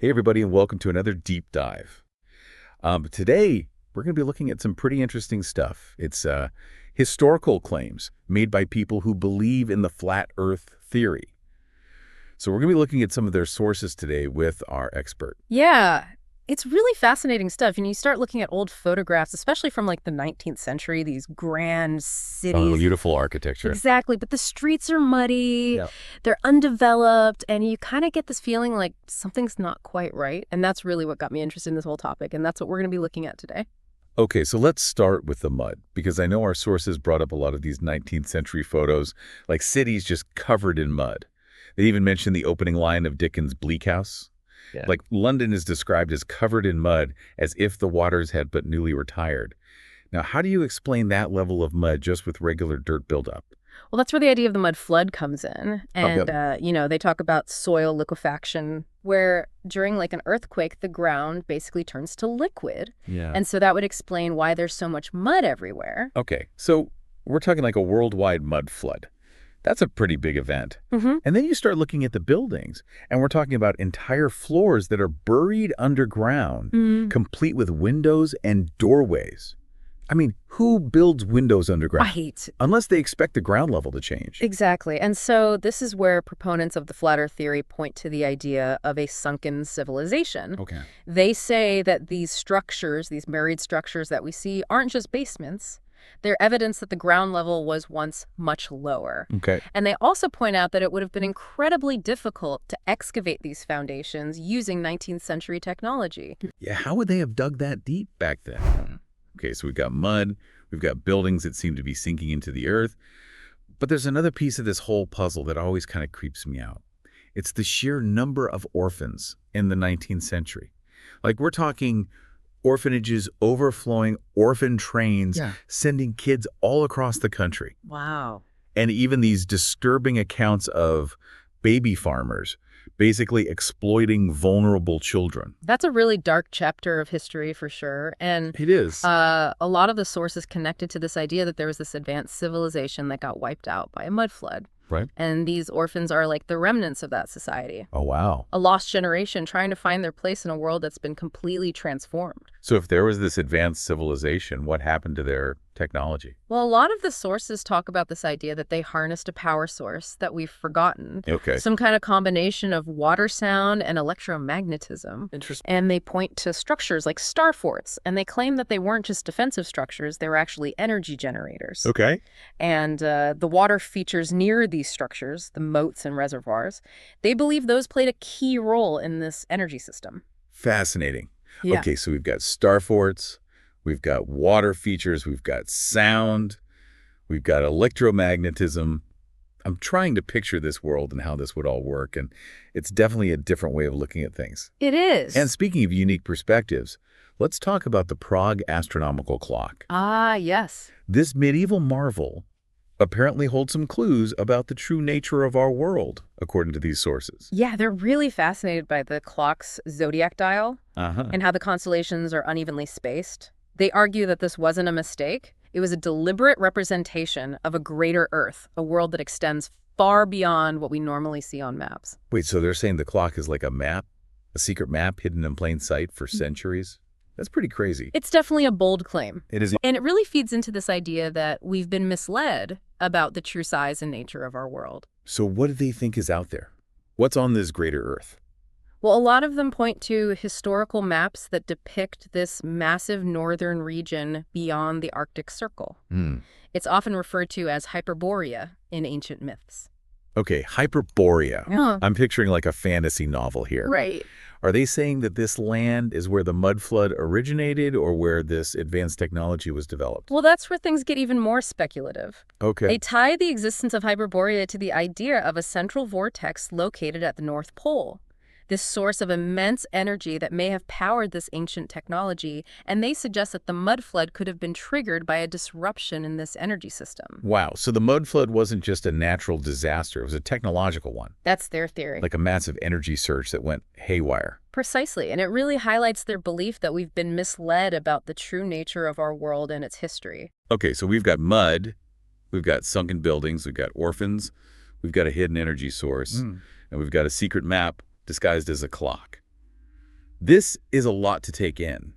Hey, everybody, and welcome to another deep dive. Today, we're going to be looking at some pretty interesting stuff. It's historical claims made by people who believe in the flat Earth theory. So we're going to be looking at some of their sources today with our expert. Yeah, it's really fascinating stuff. And you start looking at old photographs, especially from like the 19th century, these grand cities. Beautiful architecture. Exactly, but the streets are muddy, Yeah. they're undeveloped, and you kind of get this feeling like something's not quite right. And that's really what got me interested in this whole topic, and that's what we're going to be looking at today. Okay, so let's start with the mud, because I know our sources brought up a lot of these 19th century photos, like cities just covered in mud. They even mentioned the opening line of Dickens' Bleak House. Yeah. Like London is described as covered in mud as if the waters had but newly retired. Now, how do you explain that level of mud just with regular dirt buildup? Well, that's where the idea of the mud flood comes in. And, they talk about soil liquefaction, where during like an earthquake, the ground basically turns to liquid. Yeah. And so that would explain why there's so much mud everywhere. Okay, so we're talking like a worldwide mud flood. That's a pretty big event. Mm-hmm. And then you start looking at the buildings, and we're talking about entire floors that are buried underground, complete with windows and doorways. I mean, who builds windows underground? Right. Unless they expect the ground level to change. Exactly. And so this is where proponents of the flat earth theory point to the idea of a sunken civilization. Okay. They say that these structures, these buried structures that we see, aren't just basements. They're evidence that the ground level was once much lower. Okay. And they also point out that it would have been incredibly difficult to excavate these foundations using 19th century technology. Yeah, how would they have dug that deep back then? Okay, so we've got mud, we've got buildings that seem to be sinking into the earth. But there's another piece of this whole puzzle that always kind of creeps me out. It's the sheer number of orphans in the 19th century. Like, we're talking orphanages overflowing, orphan trains, sending kids all across the country. Wow. And even these disturbing accounts of baby farmers basically exploiting vulnerable children. That's a really dark chapter of history for sure. And It is. a lot of the sources connected to this idea that there was this advanced civilization that got wiped out by a mud flood. Right. And these orphans are like the remnants of that society. Oh, wow. A lost generation trying to find their place in a world that's been completely transformed. So if there was this advanced civilization, what happened to their technology? Well, a lot of the sources talk about this idea that they harnessed a power source that we've forgotten. Okay. Some kind of combination of water sound and electromagnetism. Interesting. And they point to structures like star forts, and they claim that they weren't just defensive structures, they were actually energy generators. Okay. And the water features near these structures, the moats and reservoirs, they believe those played a key role in this energy system. Fascinating. Yeah. Okay, so we've got star forts, we've got water features, we've got sound, we've got electromagnetism. I'm trying to picture this world and how this would all work, and it's definitely a different way of looking at things. It is. And speaking of unique perspectives, let's talk about the Prague Astronomical Clock. Ah, yes. This medieval marvel apparently holds some clues about the true nature of our world, according to these sources. Yeah, they're really fascinated by the clock's zodiac dial Uh-huh. and how the constellations are unevenly spaced. They argue that this wasn't a mistake. It was a deliberate representation of a greater Earth, a world that extends far beyond what we normally see on maps. Wait, so they're saying the clock is like a map? A secret map hidden in plain sight for centuries? That's pretty crazy. It's definitely a bold claim. It is. And it really feeds into this idea that we've been misled about the true size and nature of our world. So what do they think is out there? What's on this greater Earth? Well, a lot of them point to historical maps that depict this massive northern region beyond the Arctic Circle. It's often referred to as Hyperborea in ancient myths. Okay, Hyperborea. Yeah. I'm picturing like a fantasy novel here. Right. Are they saying that this land is where the mud flood originated or where this advanced technology was developed? Well, that's where things get even more speculative. Okay. They tie the existence of Hyperborea to the idea of a central vortex located at the North Pole. This source of immense energy that may have powered this ancient technology, and they suggest that the mud flood could have been triggered by a disruption in this energy system. Wow, so the mud flood wasn't just a natural disaster, it was a technological one. That's their theory. Like a massive energy surge that went haywire. Precisely, and it really highlights their belief that we've been misled about the true nature of our world and its history. Okay, so we've got mud, we've got sunken buildings, we've got orphans, we've got a hidden energy source, and we've got a secret map disguised as a clock. This is a lot to take in.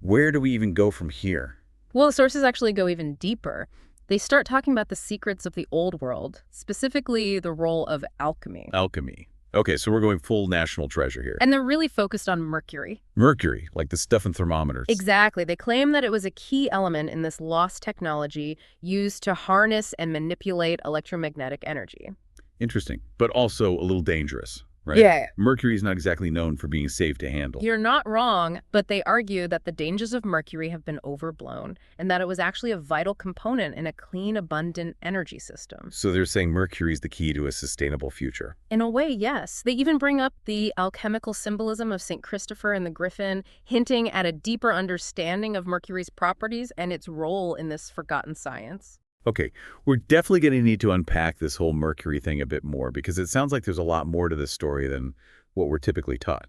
Where do we even go from here? Well, the sources actually go even deeper. They start talking about the secrets of the old world, specifically the role of alchemy. Alchemy. Okay, so we're going full national treasure here. And they're really focused on Mercury. Mercury, like the stuff in thermometers. Exactly. They claim that it was a key element in this lost technology used to harness and manipulate electromagnetic energy. Interesting, but also a little dangerous, right? Yeah. Mercury is not exactly known for being safe to handle. You're not wrong, but they argue that the dangers of Mercury have been overblown and that it was actually a vital component in a clean, abundant energy system. So they're saying Mercury is the key to a sustainable future. In a way, yes. They even bring up the alchemical symbolism of St. Christopher and the Griffin, hinting at a deeper understanding of Mercury's properties and its role in this forgotten science. Okay, we're definitely going to need to unpack this whole Mercury thing a bit more because it sounds like there's a lot more to this story than what we're typically taught.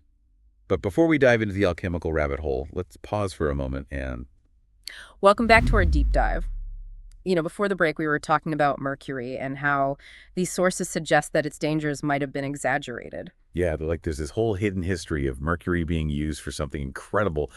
But before we dive into the alchemical rabbit hole, let's pause for a moment and... Welcome back to our deep dive. Before the break, we were talking about Mercury and how these sources suggest that its dangers might have been exaggerated. Yeah, there's this whole hidden history of Mercury being used for something incredible,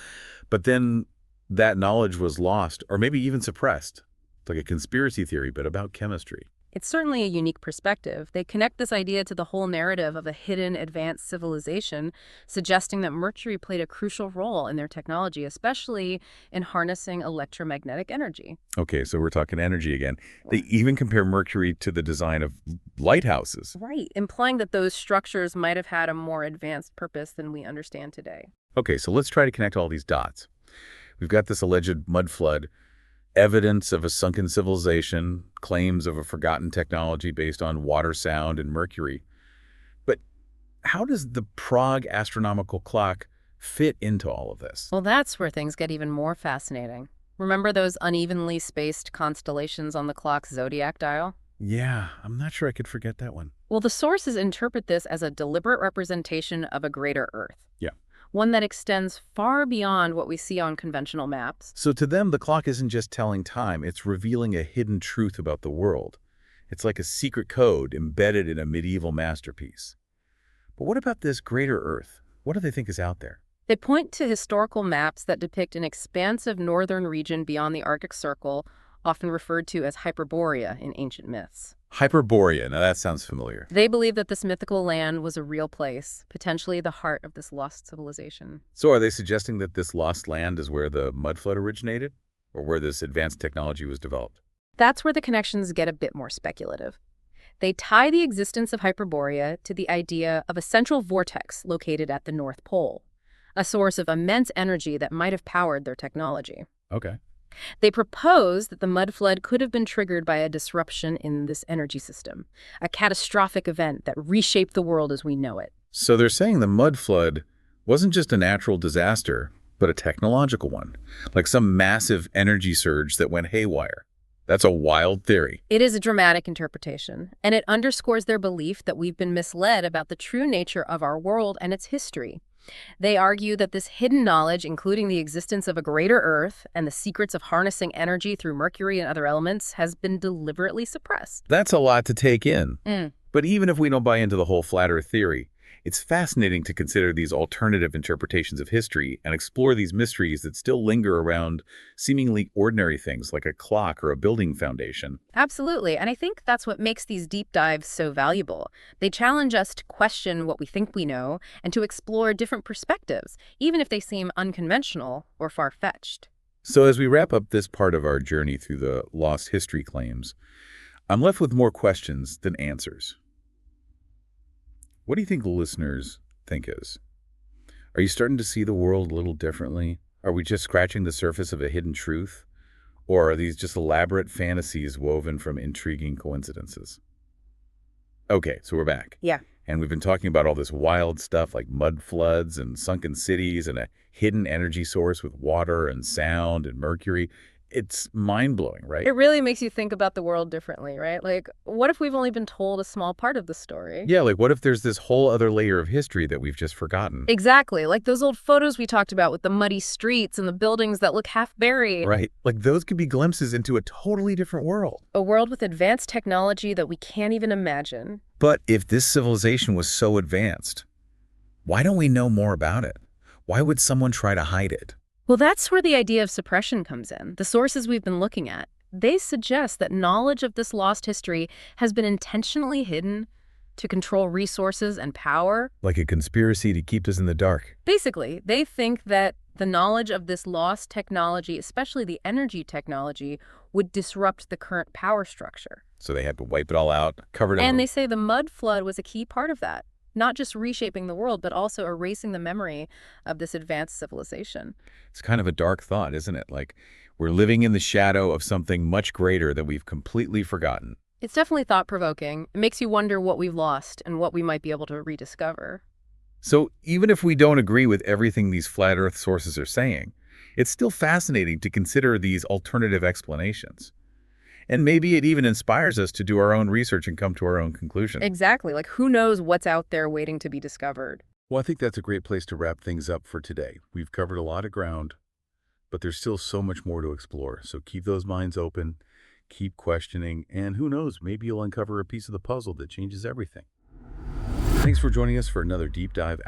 but then that knowledge was lost or maybe even suppressed. It's like a conspiracy theory, but about chemistry. It's certainly a unique perspective. They connect this idea to the whole narrative of a hidden advanced civilization, suggesting that Mercury played a crucial role in their technology, especially in harnessing electromagnetic energy. Okay, so we're talking energy again. They even compare Mercury to the design of lighthouses. Right, implying that those structures might have had a more advanced purpose than we understand today. Okay, so let's try to connect all these dots. We've got this alleged mud flood, evidence of a sunken civilization, claims of a forgotten technology based on water, sound, and mercury. But how does the Prague Astronomical Clock fit into all of this? Well, that's where things get even more fascinating. Remember those unevenly spaced constellations on the clock's zodiac dial? Yeah, I'm not sure I could forget that one. Well, the sources interpret this as a deliberate representation of a greater Earth. Yeah. One that extends far beyond what we see on conventional maps. So to them, the clock isn't just telling time, it's revealing a hidden truth about the world. It's like a secret code embedded in a medieval masterpiece. But what about this greater Earth? What do they think is out there? They point to historical maps that depict an expansive northern region beyond the Arctic Circle, often referred to as Hyperborea in ancient myths. Hyperborea, now that sounds familiar. They believe that this mythical land was a real place, potentially the heart of this lost civilization. So are they suggesting that this lost land is where the mud flood originated? Or where this advanced technology was developed? That's where the connections get a bit more speculative. They tie the existence of Hyperborea to the idea of a central vortex located at the North Pole, a source of immense energy that might have powered their technology. Okay. They propose that the mud flood could have been triggered by a disruption in this energy system, a catastrophic event that reshaped the world as we know it. So they're saying the mud flood wasn't just a natural disaster, but a technological one, like some massive energy surge that went haywire. That's a wild theory. It is a dramatic interpretation, and it underscores their belief that we've been misled about the true nature of our world and its history. They argue that this hidden knowledge, including the existence of a greater Earth and the secrets of harnessing energy through Mercury and other elements, has been deliberately suppressed. That's a lot to take in. But even if we don't buy into the whole flat Earth theory, it's fascinating to consider these alternative interpretations of history and explore these mysteries that still linger around seemingly ordinary things like a clock or a building foundation. Absolutely, and I think that's what makes these deep dives so valuable. They challenge us to question what we think we know and to explore different perspectives, even if they seem unconventional or far-fetched. So as we wrap up this part of our journey through the lost history claims, I'm left with more questions than answers. What do you think the listeners think is? Are you starting to see the world a little differently? Are we just scratching the surface of a hidden truth? Or are these just elaborate fantasies woven from intriguing coincidences? Okay, so we're back. Yeah. And we've been talking about all this wild stuff like mud floods and sunken cities and a hidden energy source with water and sound and mercury. It's mind-blowing, right? It really makes you think about the world differently, right? Like, what if we've only been told a small part of the story? Yeah, like what if there's this whole other layer of history that we've just forgotten? Exactly, like those old photos we talked about with the muddy streets and the buildings that look half buried. Right, like those could be glimpses into a totally different world. A world with advanced technology that we can't even imagine. But if this civilization was so advanced, Why don't we know more about it? Why would someone try to hide it? Well, that's where the idea of suppression comes in. The sources we've been looking at, they suggest that knowledge of this lost history has been intentionally hidden to control resources and power. Like a conspiracy to keep us in the dark. Basically, they think that the knowledge of this lost technology, especially the energy technology, would disrupt the current power structure. So they had to wipe it all out, cover it And up. they say the mud flood was a key part of that, not just reshaping the world, but also erasing the memory of this advanced civilization. It's kind of a dark thought, isn't it? Like, we're living in the shadow of something much greater that we've completely forgotten. It's definitely thought-provoking. It makes you wonder what we've lost and what we might be able to rediscover. So even if we don't agree with everything these flat Earth sources are saying, it's still fascinating to consider these alternative explanations. And maybe it even inspires us to do our own research and come to our own conclusions. Exactly. Like, who knows what's out there waiting to be discovered? Well, I think that's a great place to wrap things up for today. We've covered a lot of ground, but there's still so much more to explore. So keep those minds open, keep questioning, and who knows, maybe you'll uncover a piece of the puzzle that changes everything. Thanks for joining us for another deep dive